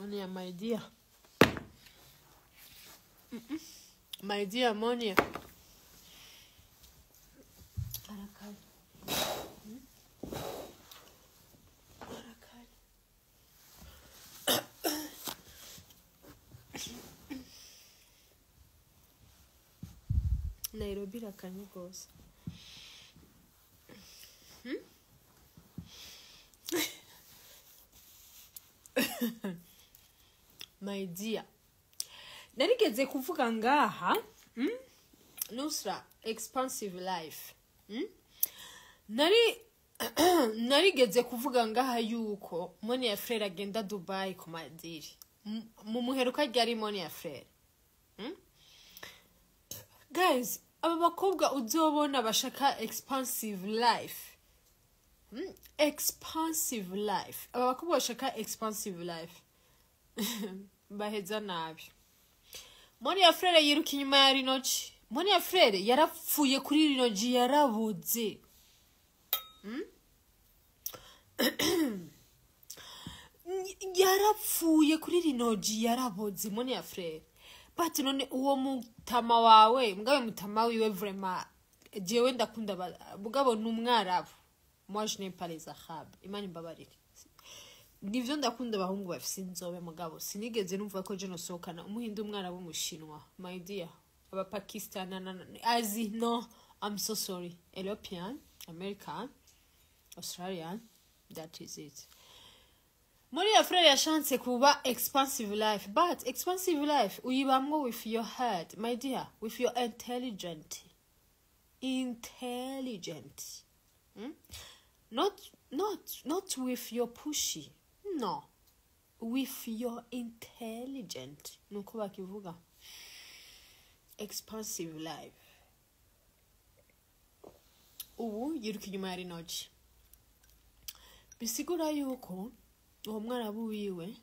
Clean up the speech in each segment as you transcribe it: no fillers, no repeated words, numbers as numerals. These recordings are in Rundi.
Monia, my dear. My dear Monia. Nairobi rakanye gose. My dear. Narigeze kuvuga ngaha, Nusra expansive life. Narigeze kuvuga ngaha yuko Monia Fleur agenda Dubai ku madiri. Mu muheruka ryari Monia Fleur. Guys, aba bakobwa uzobona bashaka expansive life. Expansive life. Aba bakobwa bashaka expansive life. Baheza nabi. Monia Fleur yiruka inyuma ya rinoji. Monia Fleur yarapfuye kuri rinoji yarabuze. Yarapfuye kuri rinoji yarabuze Monia Fleur. But none uwo mutama wawe, mgabe mutama wiwe vraiment jewe ndakunda mugabo n'umwarabu. Moi je n'aime pas les arabes. Imani mbabarire. Nivyo ndakunda abahungu bafise inzobe mugabo sinigeze numva ko je nosokana umuhindu umwarabu mushinwa. My dear, aba Pakistan Azi no, I'm so sorry. European, American, Australian, that is it. Monia Fleur yashanse kuba expansive life, but expansive life uyibamwo with your head, my dear, with your intelligent. Not with your pushy. No. With your intelligent. Nuko bakivuga. Expansive life. Ubu yiruka inyuma ya rinoji. Bisigura yuko uwo mwarabu wiwe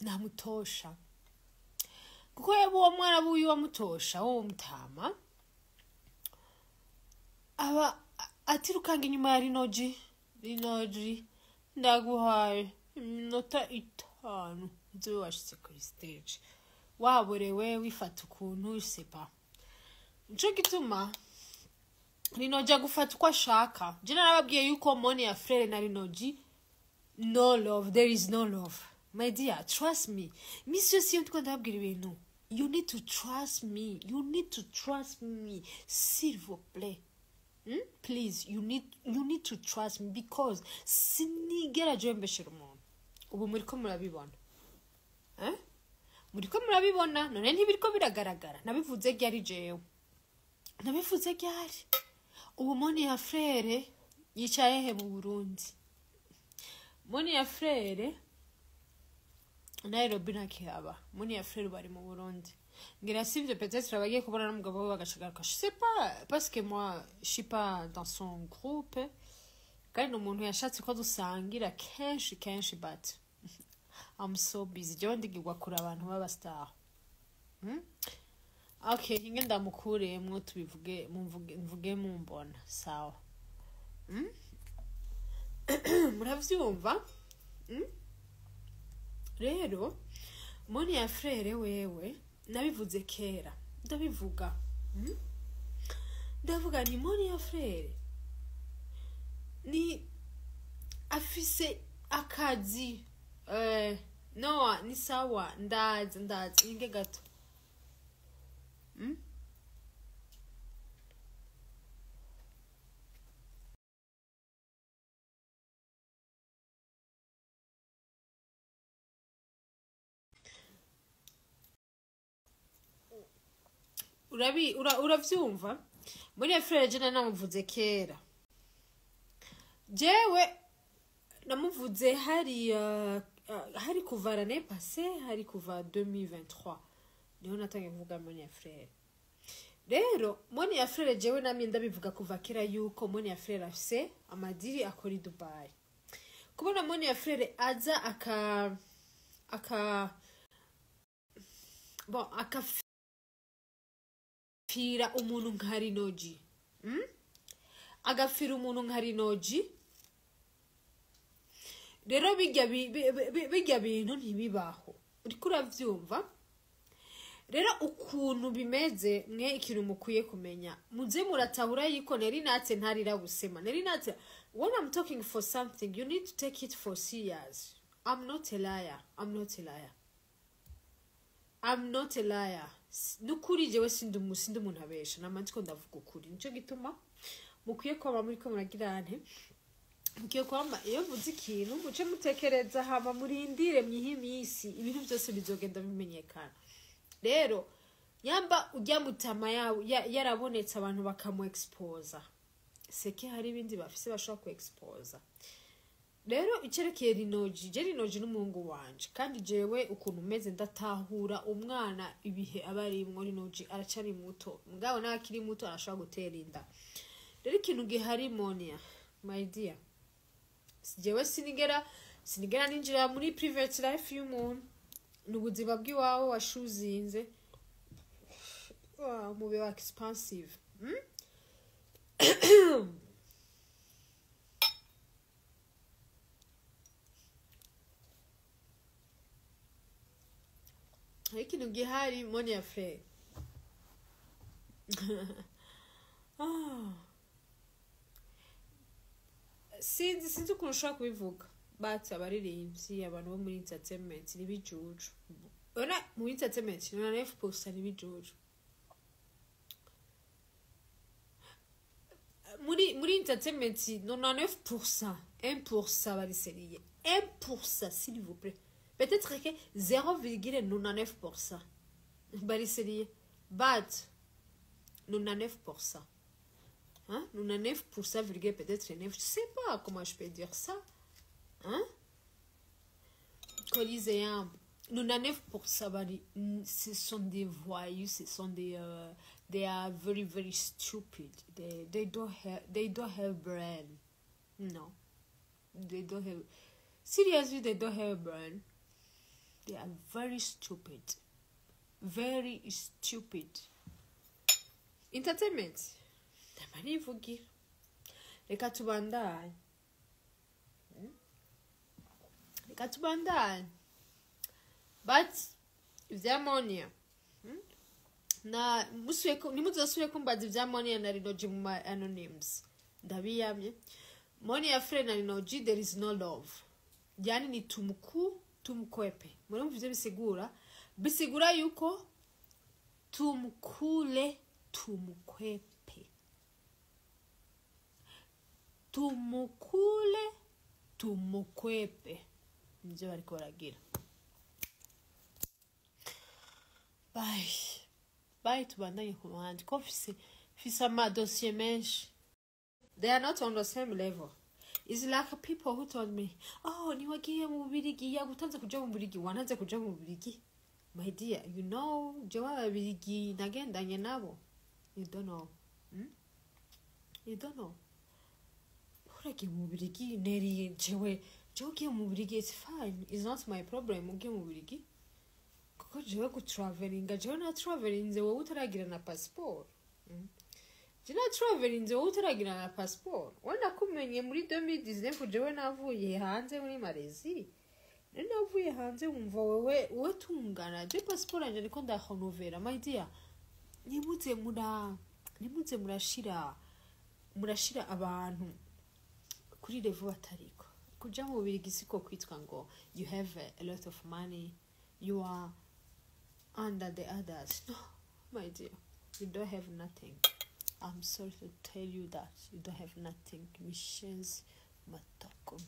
namutosha. Kuko yabo uwo mwarabu wiwe amutosha uwo mutama. Aba atirukanga inyuma ya rinoji ndaguhaye iminota 5 nzo washitse kuri stage. Waborewe wifata ukuntu sepa. Nico gituma rinoji agufata uko ashaka. Je narababwiye yuko Monia Fleur na rinoji no love, there is no love. My dear, trust me. Monsieur si on ndabwira ibintu. You need to trust me. S'il vous plaît. Please, you need to trust me because sinigera jembeshera umuntu. Ubu muriko murabibona. Muriko murabibona none ntibiriko biragaragara. Nabivuze ryari jewe. Nabivuze ryari. Ubu Monia Fleur yicaye he mu Burundi. Monia Fleur Nairobi nakihaba. Monia Fleur bari mu Burundi. Ngira sivyo peut-être bagiye kubona n'umugabo we bagashagaruka. Je sais pas parce que moi je suis pas dans son groupe. Kandi umuntu yashatse ko dusangira kenshi but I'm so busy. Je ndigirwa kuri abantu baba star. Okay, hinge ndamukuremwo tubivuge mvuge mumbona. Sawa. Muravyumva? Rero Monia Fleur wewe nabivuze kera ndabivuga ndavuga ni Monia Fleur ni afise akazi no ni sawa ndazi inge gato uravyumva Monia Fleur je namuvuze kera jewe namuvuze hari kuva l'année passée hari kuva 2023 niho natangiye kuvuga Monia Fleur. Rero Monia Fleur jewe namye ndabivuga kuva kera yuko Monia Fleur afise amadiri akora Dubai. Kubona Monia Fleur aza agafira umuntu nka rinoji. Agafira umuntu nka rinoji rero bijya bintu ntibibaho uriko uravyumva rero ukuntu bimeze mwe ikintu mukwiye kumenya muze muratahura yiko Nelly natwe ntarira gusema Nelly natwe when I'm talking for something you need to take it for serious. I'm not a liar. Nukuri jewe sindi umuntu abesha namanziko ndavuga ukuri nico gituma mukwiye kwaba muri ko muragirane mukiye kwamba iyo vuze ikintu muce mutekereza hama murindire mwihimisi ibintu byose bizogenda bimenyekana rero yamba ujya mutama yarabonetse abantu bakamu expose seke hari ibindi bafise bashaka ku expose rero icerekeye rinoji n'umuhungu wanje kandi jewe ukuntu meze ndatahura umwana ibihe abarimwo rinoji aracari muto mugabo nakiri muto arashaka gutera inda rero ikintu gihari Monia my dear jewe sinigera ninjira muri private life y'umuntu n'ubuzima bw'iwawe washuzinze mube wa expensive ikintu gihari Monia Fleur sinzi ukuntu ushobora kubivuga but abaririmbyi abantu bo muri entertainment nibijuju ona muri entertainment 9% nibijuju muri entertainment 99% 1% bari seriye 1% s'il vous plaît peut-être que 0,99% bari seriye but 99%. Hein? 99% virgule peut-être 9. Je sais pas comment je peux dire ça. Hein? Coliséen. 99% ce sont des voyous, ce sont des they are very very stupid. They don't have brain. No. They don't have seriously they don't have brain. They are very stupid. Very stupid. Entertainment. Ndamanivugira. Reka tubandanye. But ivya Monia. Na nimuzasubiye kumbaza ivya Monia na Rinoji mu anonyms. Ndabiyamye. Monia Fleur na Rinoji there is no love. Yani ni tumukwepe. Murumva ivyo bisigura yuko tumukule tumukwepe. Tumukule tumukwepe. Nivyo bariko baragira. Bye tubandanye ku ruhande ko fise amadosiye menshi. They are not on the same level. It's like people who told me, oh, niwagiye mu Birigi yagutanze kuja mu Birigi wananze kuja mu Birigi. My dear, you know, jewa Birigi nagendanye nabo. You don't know. You don't know. Uragiye mu Birigi Nelly jewe ugiye mu Birigi it's fine. It's not my problem ugiye mu Birigi. Kuko jewe ku travelinga jewe na travelinze wowe utaragira na passport. Jina travelinze wowe utaragira na passport. Wenda kumenye muri 2019 jewe navuye hanze muri Malezi. Navuye hanze wumva wowe tungana je passport anje niko ndahonovera my dear. Nimuze murashira abantu kuri level batariko. Kuja mu Birigi siko kwitwa ngo you have a lot of money, you are under the others. No, my dear, you don't have nothing. I'm sorry to tell you that you don't have nothing. Missions matoko.